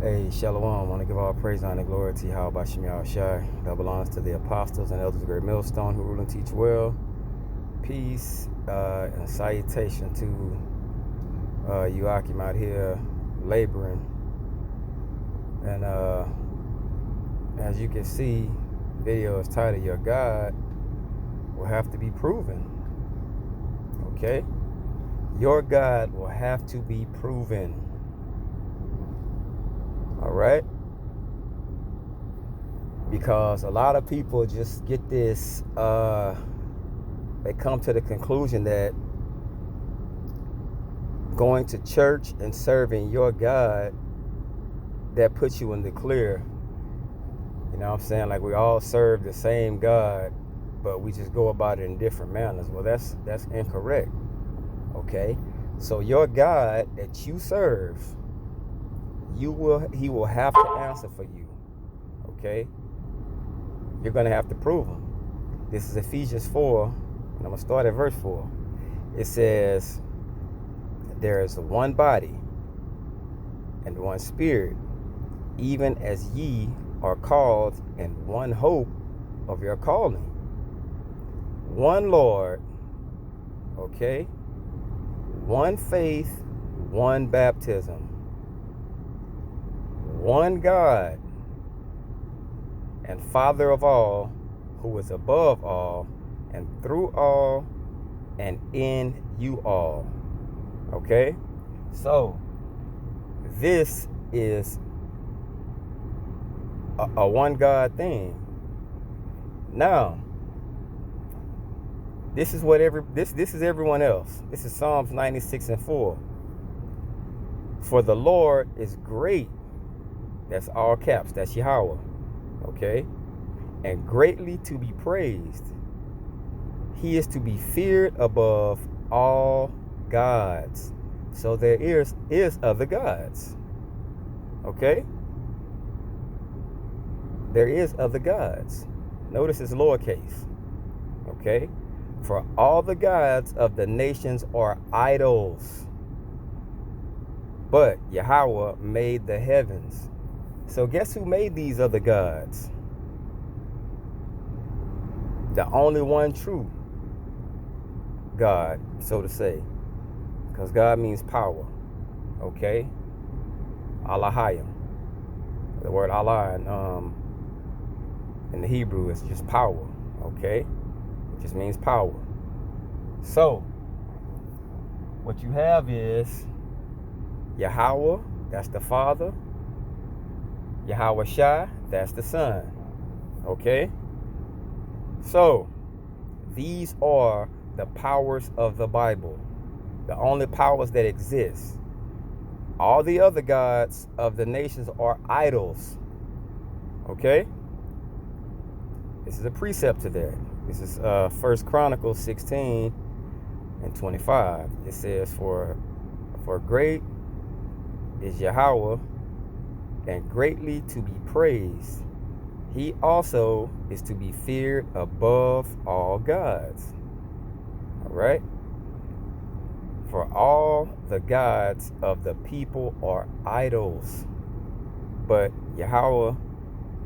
Hey, Shalom. I want to give all praise, honor, and glory to Yahweh Bashim Yahushai. That belongs to the apostles and elders of the great millstone who rule and teach well. Peace and salutation to you Akim out here laboring. And as you can see, the video is titled, Your God Will Have to Be Proven. Okay? Your God will have to be proven. All right? Because a lot of people just get this, they come to the conclusion that going to church and serving your God, that puts you in the clear. You know what I'm saying? Like, we all serve the same God, but we just go about it in different manners. Well, that's incorrect. Okay? So your God that you serve, he will have to answer for you. Okay? You're going to have to prove him. This is Ephesians 4, and I'm going to start at verse 4. It says, there is one body and one spirit, even as ye are called in one hope of your calling. One Lord, okay? One faith, one baptism. One God and Father of all, who is above all, and through all, and in you all. Okay? So, this is a one God thing. Now, this is what this is everyone else. This is Psalms 96 and 4. For the Lord is great. That's all caps. That's Yahweh. Okay? And greatly to be praised. He is to be feared above all gods. So there is other gods. Okay? There is other gods. Notice it's lowercase. Okay? For all the gods of the nations are idols. But Yahweh made the heavens. So guess who made these other gods? The only one true God, so to say. Because God means power. Okay? Allahayim. The word Allah in the Hebrew is just power. Okay? It just means power. So, what you have is Yahweh, that's the Father. Yahweh Shai, that's the Son. Okay? So, these are the powers of the Bible. The only powers that exist. All the other gods of the nations are idols. Okay? This is a precept to that. This is 1 Chronicles 16 and 25. It says, For great is Yahweh, and greatly to be praised. He also is to be feared above all gods. All right? For all the gods of the people are idols, but Yahweh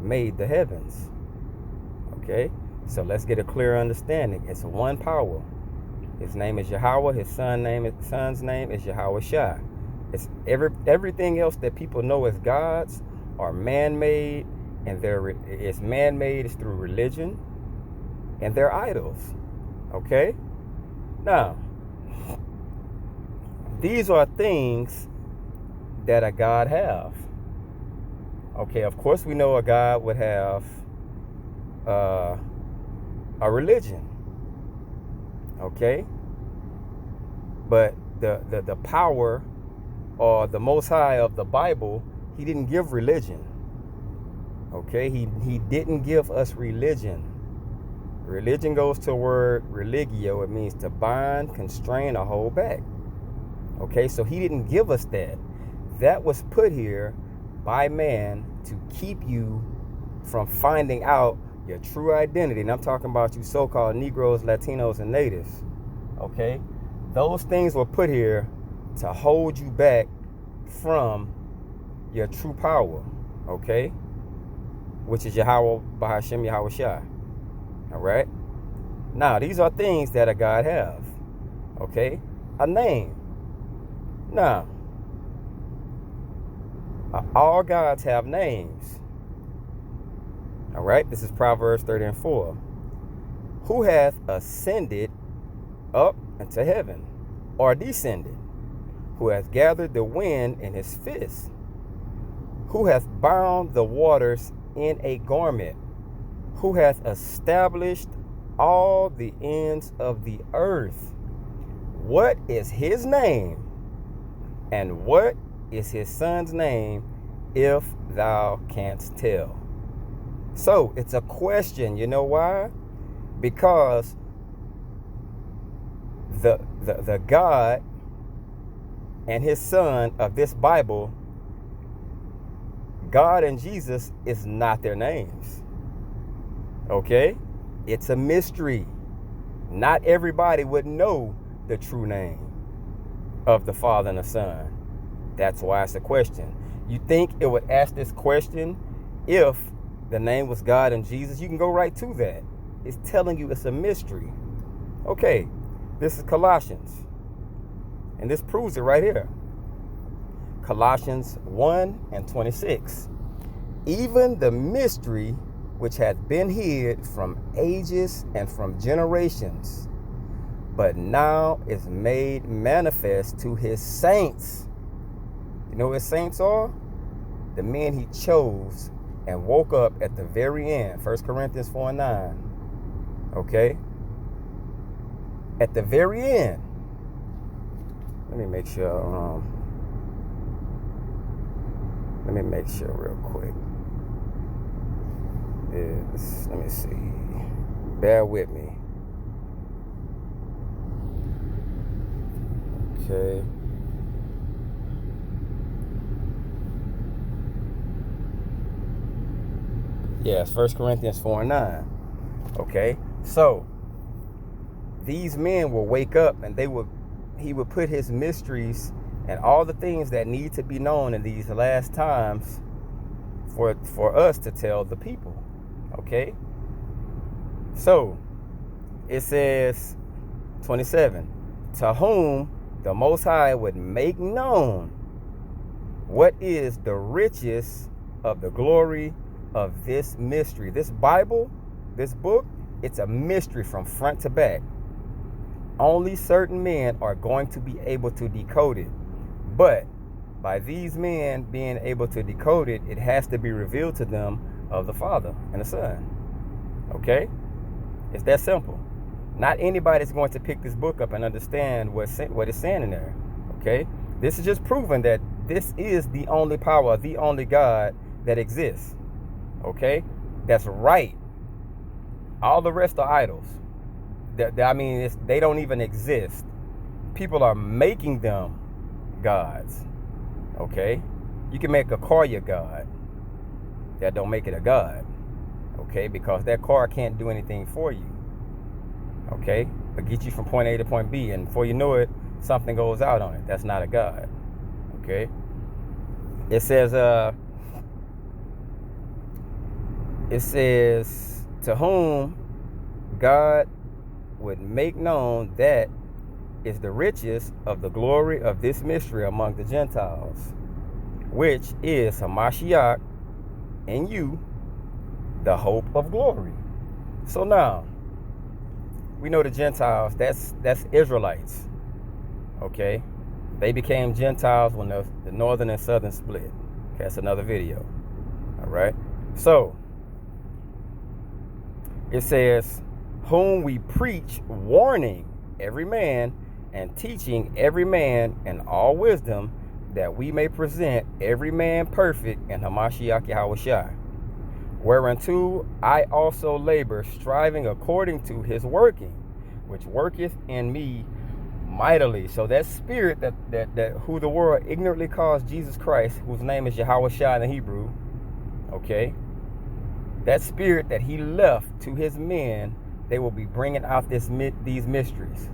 made the heavens. Okay? So let's get a clear understanding. It's one power. His name is Yahweh. His son's name is Yahweh Shai. It's everything else that people know as gods are man-made, and it's man-made is through religion, and they're idols. Okay? Now, these are things that a God have. Okay, of course we know a God would have a religion. Okay? But the power or the Most High of the Bible, he didn't give religion. Okay? He didn't give us religion. Religion goes to the word religio. It means to bind, constrain, or hold back. Okay? So he didn't give us that. That was put here by man to keep you from finding out your true identity. And I'm talking about you so-called Negroes, Latinos, and natives. Okay? Those things were put here to hold you back from your true power, okay? Which is Yahweh Bahashem Yahweh Shai. All right? Now, these are things that a God have, okay? A name. Now, all gods have names. All right? This is Proverbs 30:4. Who hath ascended up into heaven, or descended? Who hath gathered the wind in his fist? Who hath bound the waters in a garment? Who hath established all the ends of the earth? What is his name? And what is his son's name, if thou canst tell? So it's a question. You know why? Because the God and his son of this Bible, God and Jesus, is not their names. Okay? It's a mystery. Not everybody would know the true name of the Father and the Son. That's why it's a question. You think it would ask this question if the name was God and Jesus? You can go right to that. It's telling you it's a mystery. Okay, this is Colossians. And this proves it right here. Colossians 1:26. Even the mystery which hath been hid from ages and from generations, but now is made manifest to his saints. You know what his saints are? The men he chose and woke up at the very end. 1 Corinthians 4:9. Okay? At the very end. Let me make sure. Real quick. Let me see. Bear with me. Okay. Yes, 1 Corinthians 4:9. Okay. So these men will wake up and he would put his mysteries and all the things that need to be known in these last times for us to tell the people. Okay? So, it says, 27, to whom the Most High would make known what is the riches of the glory of this mystery. This Bible, this book, it's a mystery from front to back. Only certain men are going to be able to decode it. But by these men being able to decode it, it has to be revealed to them of the Father and the Son. Okay? It's that simple. Not anybody's going to pick this book up and understand what it's saying in there. Okay? This is just proving that this is the only power, the only God that exists. Okay? That's right. All the rest are idols. They don't even exist. People are making them gods. Okay? You can make a car your God. That don't make it a God. Okay? Because that car can't do anything for you. Okay? But get you from point A to point B, and before you know it, something goes out on it. That's not a God. Okay? It says, to whom God would make known that is the riches of the glory of this mystery among the Gentiles, which is Hamashiach in you, the hope of glory. So now, we know the Gentiles, that's Israelites. Okay? They became Gentiles when the northern and southern split. Okay, that's another video. Alright? So, it says, whom we preach, warning every man and teaching every man in all wisdom, that we may present every man perfect in Hamashiach Yahweh Shai. Whereunto I also labor, striving according to his working, which worketh in me mightily. So that spirit that who the world ignorantly calls Jesus Christ, whose name is Yahweh Shai in the Hebrew, okay? That spirit that he left to his men, they will be bringing out these mysteries,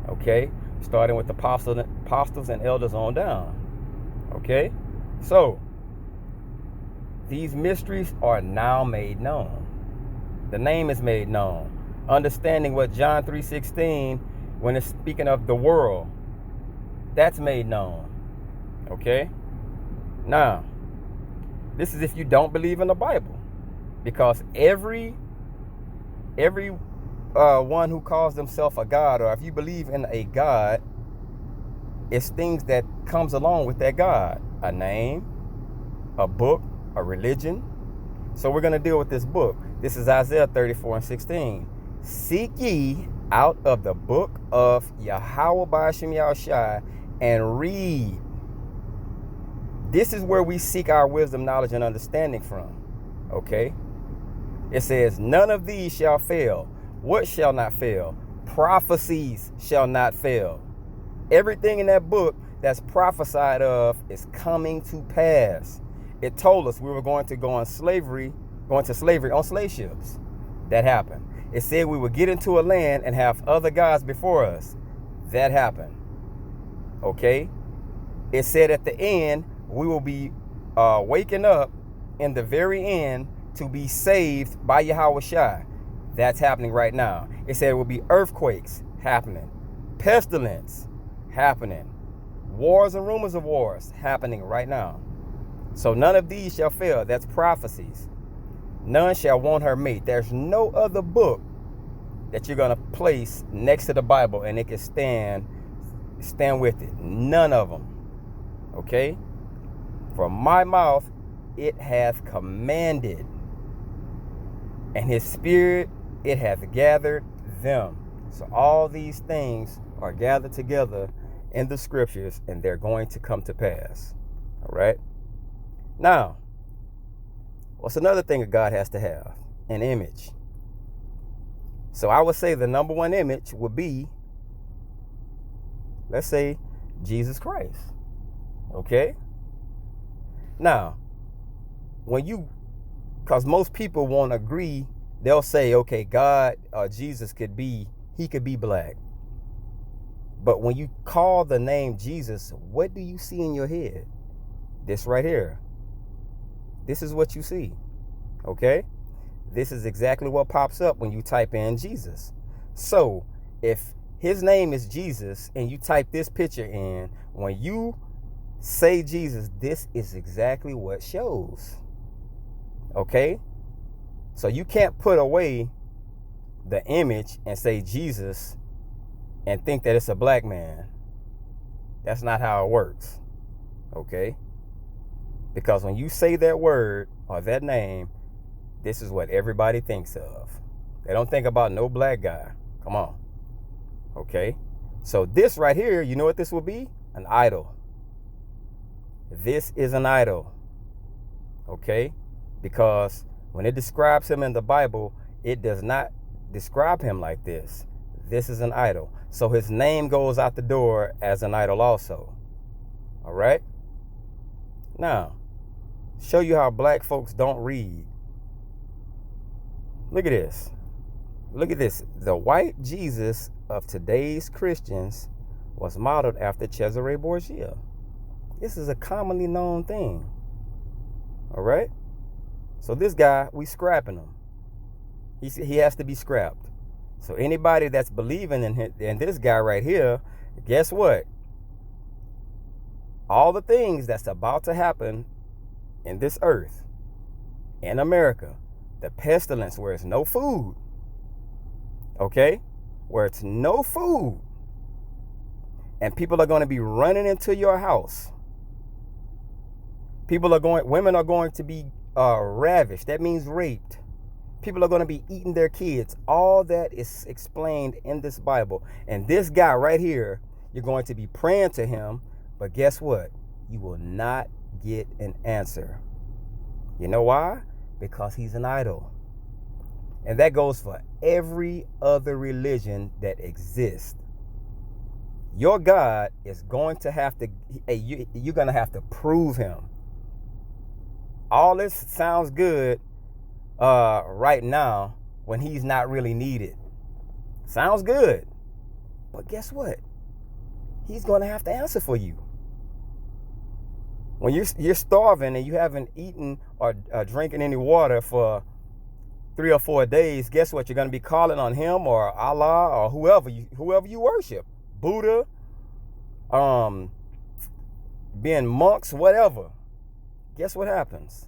okay? Starting with the apostles and elders on down, okay? So, These mysteries are now made known. The name is made known. Understanding what John 3:16, when it's speaking of the world, that's made known. Okay? Now, this is if you don't believe in the Bible. Because every one who calls themselves a God, or if you believe in a God, it's things that comes along with that God. A name, a book, a religion. So we're going to deal with this book. This is Isaiah 34:16. Seek ye out of the book of Yahweh Ba'ashem Yahushai and read. This is where we seek our wisdom, knowledge, and understanding from. Okay? It says, none of these shall fail. What shall not fail? Prophecies shall not fail. Everything in that book that's prophesied of is coming to pass. It told us we were going to go on slavery, on slave ships. That happened. It said we would get into a land and have other gods before us. That happened. Okay? It said at the end, we will be waking up in the very end to be saved by Yahweh Shai. That's happening right now. It said it will be earthquakes happening. Pestilence happening. Wars and rumors of wars happening right now. So none of these shall fail. That's prophecies. None shall want her mate. There's no other book that you're going to place next to the Bible and it can stand with it. None of them. Okay? From my mouth, it hath commanded, and his spirit, it hath gathered them. So all these things are gathered together in the scriptures, and they're going to come to pass. All right? Now, what's another thing that God has to have? An image. So I would say the number one image would be, let's say, Jesus Christ. Okay? Now, because most people won't agree, they'll say, okay, God, Jesus could be black. But when you call the name Jesus, what do you see in your head? This right here. This is what you see. Okay? This is exactly what pops up when you type in Jesus. So, if his name is Jesus and you type this picture in, when you say Jesus, this is exactly what shows. Okay? So you can't put away the image and say Jesus and think that it's a black man. That's not how it works. Okay? Because when you say that word or that name, this is what everybody thinks of. They don't think about no black guy. Come on. Okay? So this right here, you know what this will be? An idol. This is an idol. Okay? Because when it describes him in the Bible, it does not describe him like this. This is an idol. So his name goes out the door as an idol also. All right? Now, show you how black folks don't read. Look at this. Look at this. The white Jesus of today's Christians was modeled after Cesare Borgia. This is a commonly known thing. All right? So this guy, we scrapping him. He has to be scrapped. So anybody that's believing in this guy right here, guess what? All the things that's about to happen in this earth, in America, the pestilence where it's no food, okay? Where it's no food, and people are going to be running into your house. Women are going to be ravished. That means raped. People are going to be eating their kids. All that is explained in this Bible. And this guy right here, you're going to be praying to him, but guess what? You will not get an answer. You know why? Because he's an idol. And that goes for every other religion that exists. Your God is going to have to, you're going to have to prove him. All this sounds good right now when he's not really needed. Sounds good. But guess what? He's going to have to answer for you. When you're starving and you haven't eaten or drinking any water for 3 or 4 days, guess what? You're going to be calling on him or Allah or whoever you worship, Buddha, being monks, whatever. Guess what happens?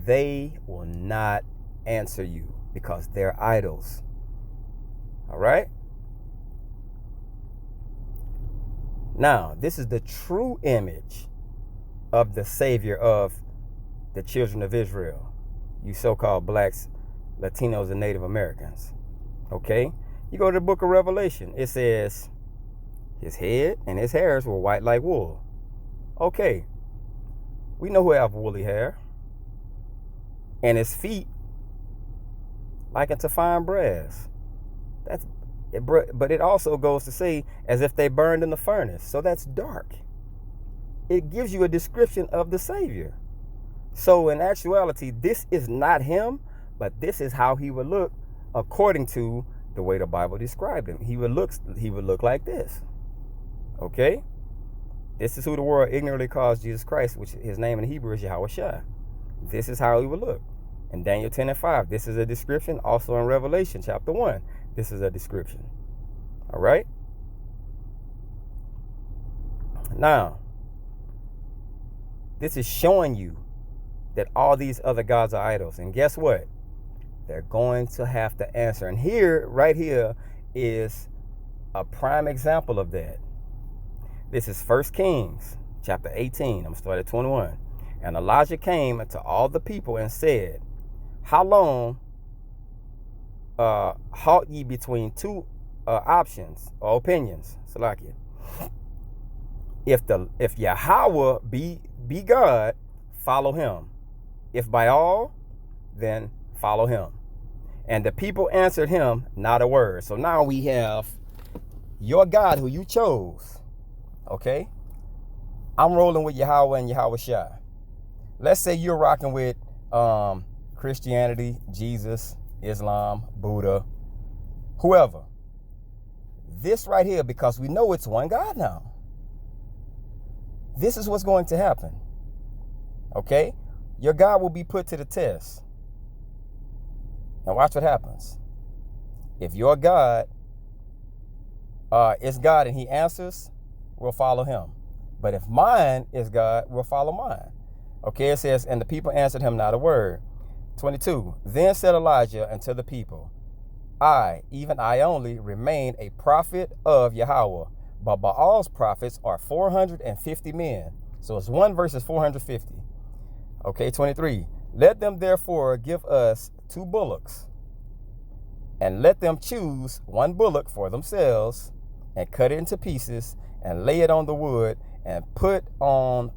They will not answer you because they're idols. All right? Now, this is the true image of the Savior of the children of Israel, you so-called blacks, Latinos, and Native Americans. Okay? You go to the book of Revelation. It says, his head and his hairs were white like wool. Okay. We know who have woolly hair. And his feet like unto fine brass. That's it, but it also goes to say as if they burned in the furnace. So that's dark. It gives you a description of the Savior. So in actuality, this is not him, but this is how he would look according to the way the Bible described him. He would look like this. Okay? This is who the world ignorantly calls Jesus Christ, which his name in Hebrew is Yahushua. This is how he would look. In Daniel 10:5, this is a description. Also in Revelation chapter 1, this is a description. All right? Now, this is showing you that all these other gods are idols. And guess what? They're going to have to answer. And here, right here, is a prime example of that. This is 1 Kings chapter 18. I'm going to start at 21. And Elijah came unto all the people and said, how long halt ye between two options or opinions? Salakia. If Yahweh be God, follow him. If Baal, then follow him. And the people answered him not a word. So now we have your God who you chose. Okay? I'm rolling with Yahweh and Yahushua. Let's say you're rocking with Christianity, Jesus, Islam, Buddha, whoever. This right here, because we know it's one God now. This is what's going to happen. Okay? Your God will be put to the test. Now watch what happens. If your God is God and he answers, we'll follow him. But if mine is God, we'll follow mine. Okay, it says, and the people answered him not a word. 22, then said Elijah unto the people, I, even I only, remain a prophet of Yahweh, but Baal's prophets are 450 men. So it's 1 versus 450. Okay, 23, let them therefore give us 2 bullocks, and let them choose 1 bullock for themselves, and cut it into pieces, and lay it on the wood, and put no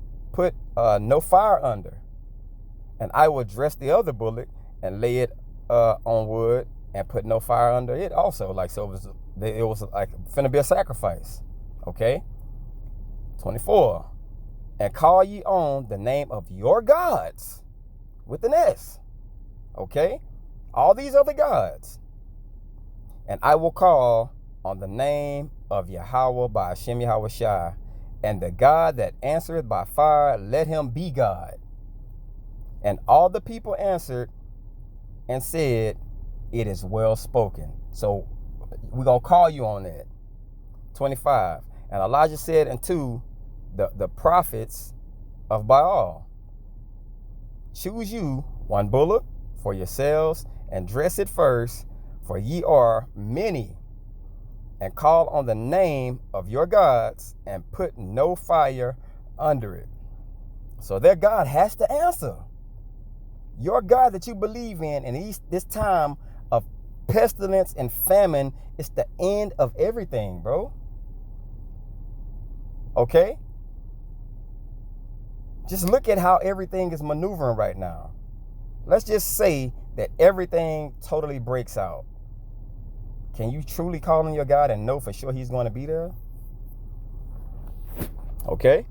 fire under. And I will dress the other bullock and lay it on wood and put no fire under it also. Like, so it was like finna be a sacrifice. Okay? 24. And call ye on the name of your gods with an S. Okay? All these other gods. And I will call on the name of Yahweh by Hashem Yahushua, and the God that answereth by fire, let him be God. And all the people answered and said, it is well spoken. So we're going to call you on that. 25. And Elijah said unto the prophets of Baal, choose you 1 bullock for yourselves, and dress it first, for ye are many, and call on the name of your gods, and put no fire under it. So their God has to answer. Your God that you believe in this time of pestilence and famine, is the end of everything, bro. Okay? Just look at how everything is maneuvering right now. Let's just say that everything totally breaks out. Can you truly call on your God and know for sure he's going to be there? Okay?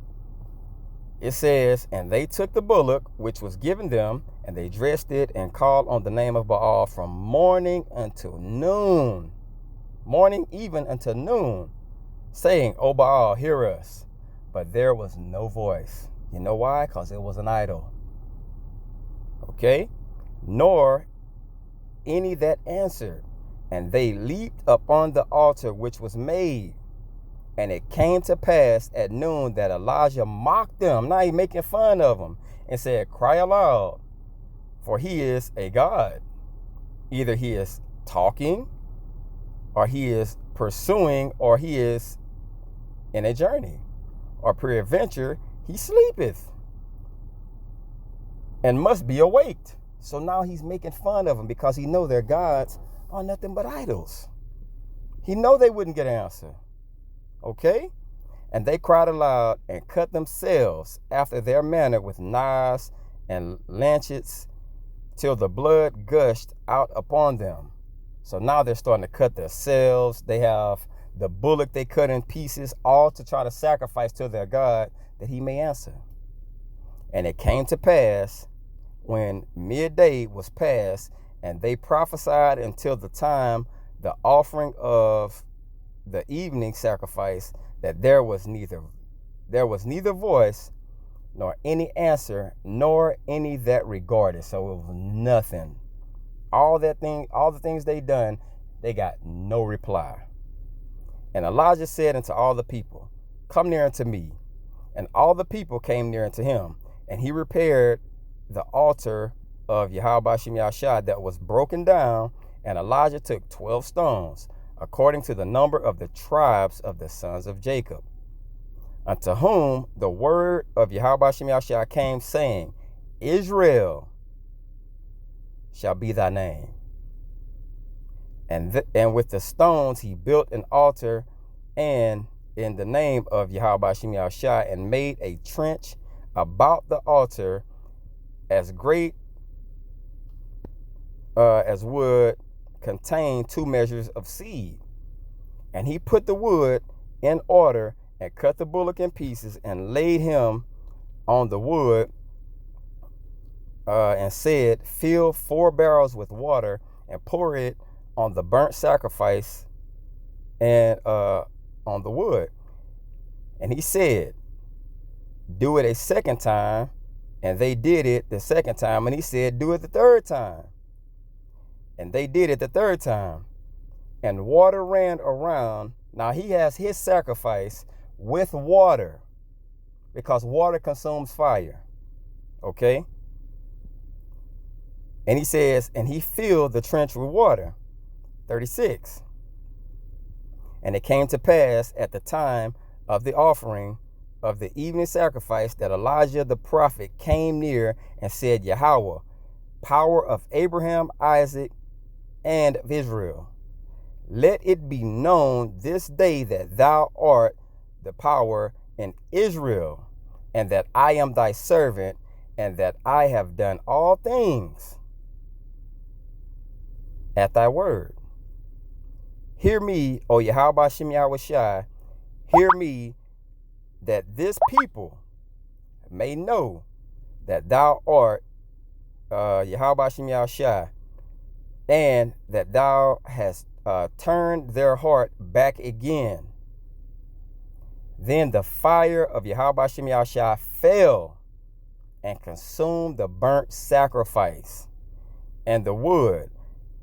It says, and they took the bullock which was given them, and they dressed it, and called on the name of Baal from morning until noon. Morning even until noon, saying, O Baal, hear us. But there was no voice. You know why? Because it was an idol. Okay? Nor any that answered. And they leaped upon the altar which was made. And it came to pass at noon that Elijah mocked them. Now he's making fun of them. And said, cry aloud, for he is a god. Either he is talking, or he is pursuing, or he is in a journey, or peradventure he sleepeth and must be awaked. So now he's making fun of them because he know their gods are nothing but idols. He know they wouldn't get an answer. Okay? And they cried aloud and cut themselves after their manner with knives and lancets till the blood gushed out upon them. So now they're starting to cut themselves. They have the bullock they cut in pieces, all to try to sacrifice to their God that he may answer. And it came to pass when midday was past, and they prophesied until the time the offering of the evening sacrifice, that there was neither voice nor any answer, nor any that regarded. So it was nothing. All the things they done, they got no reply. And Elijah said unto all the people, come near unto me. And all the people came near unto him, and he repaired the altar of Yahweh Shem Yahshua that was broken down. And Elijah took 12 stones, according to the number of the tribes of the sons of Jacob, unto whom the word of Yahweh Shem Yahshua came, saying, Israel shall be thy name. And with the stones he built an altar, and in the name of Yahweh Shem Yahshua, and made a trench about the altar as great as would contain 2 measures of seed. And he put the wood in order, and cut the bullock in pieces, and laid him on the wood, and said, fill 4 barrels with water, and pour it on the burnt sacrifice and on the wood. And he said, do it a second time. And they did it the second time. And he said, do it the third time. And they did it the third time. And water ran around. Now he has his sacrifice with water, because water consumes fire. Okay? And he says, and he filled the trench with water. 36. And it came to pass at the time of the offering of the evening sacrifice that Elijah the prophet came near and said, Yahweh, power of Abraham, Isaac, and of Israel, let it be known this day that thou art the power in Israel, and that I am thy servant, and that I have done all things at thy word. Hear me, O Yahweh Shem Yahushai, hear me, that this people may know that thou art Yahweh Shem Yahushai, and that thou hast turned their heart back again. Then the fire of Yahweh Shem Yahushua fell and consumed the burnt sacrifice, and the wood,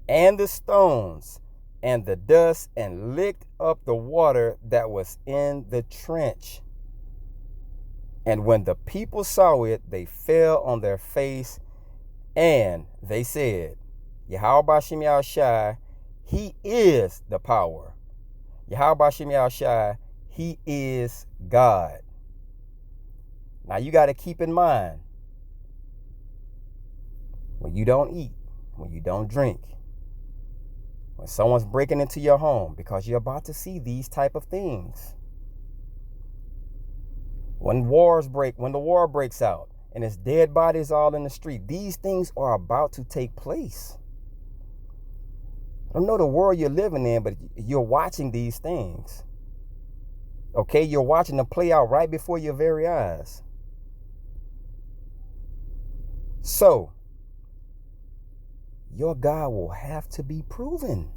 and the stones, and the dust, and licked up the water that was in the trench. And when the people saw it, they fell on their face, and they said, Yahweh Shem Yahushua, he is the power. Yahweh Shem Yahushua, he is God. Now you got to keep in mind, when you don't eat, when you don't drink, when someone's breaking into your home, because you're about to see these type of things. When the war breaks out and it's dead bodies all in the street, these things are about to take place. I don't know the world you're living in, but you're watching these things. Okay, you're watching them play out right before your very eyes. So, your God will have to be proven.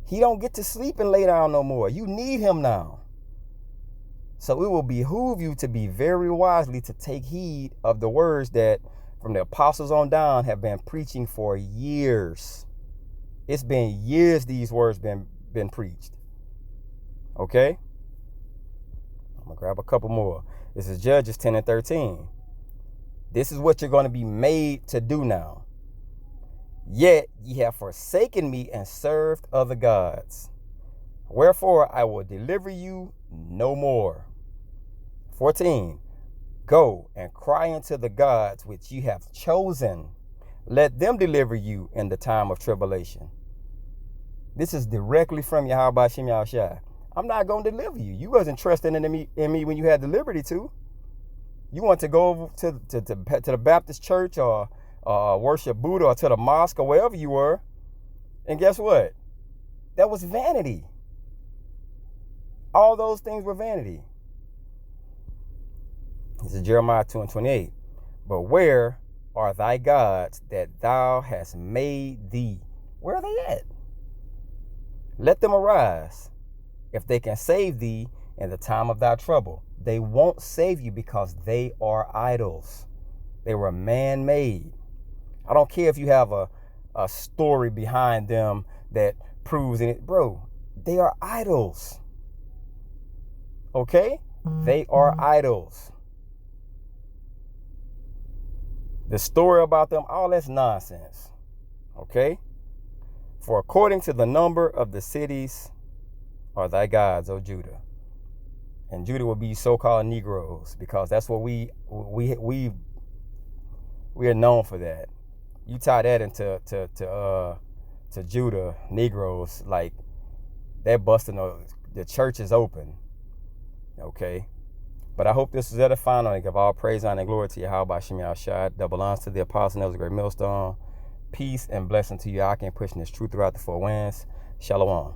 He don't get to sleep and lay down no more. You need him now. So it will behoove you to be very wisely to take heed of the words that from the apostles on down have been preaching for years. It's been years these words been preached. Okay? I'm going to grab a couple more. This is Judges 10 and 13. This is what you're going to be made to do now. Yet ye have forsaken me and served other gods. Wherefore I will deliver you no more. 14. Go and cry unto the gods which ye have chosen. Let them deliver you in the time of tribulation. This is directly from Yahweh Shem Yahushua. I'm not going to deliver you. You wasn't trusting in me when you had the liberty to. You want to go over to the Baptist church or worship Buddha or to the mosque or wherever you were. And guess what? That was vanity. All those things were vanity. This is Jeremiah 2 and 28. But where are thy gods that thou hast made thee? Where are they at? Let them arise, if they can save thee in the time of thy trouble. They won't save you because they are idols. They were man-made. I don't care if you have a story behind them that proves it. Bro, they are idols. Okay? They are idols. The story about them, all that's nonsense. Okay? For according to the number of the cities are thy gods, O Judah. And Judah will be so-called Negroes, because that's what we are known for that. You tie that into to Judah, Negroes, like they're busting the church is open. Okay? But I hope this is edifying. I give all praise, honor, and glory to Yahweh Shem Yahushua. That belongs to the apostle. That was a great millstone. Peace and blessing to you. I can push this truth throughout the four winds. Shalom.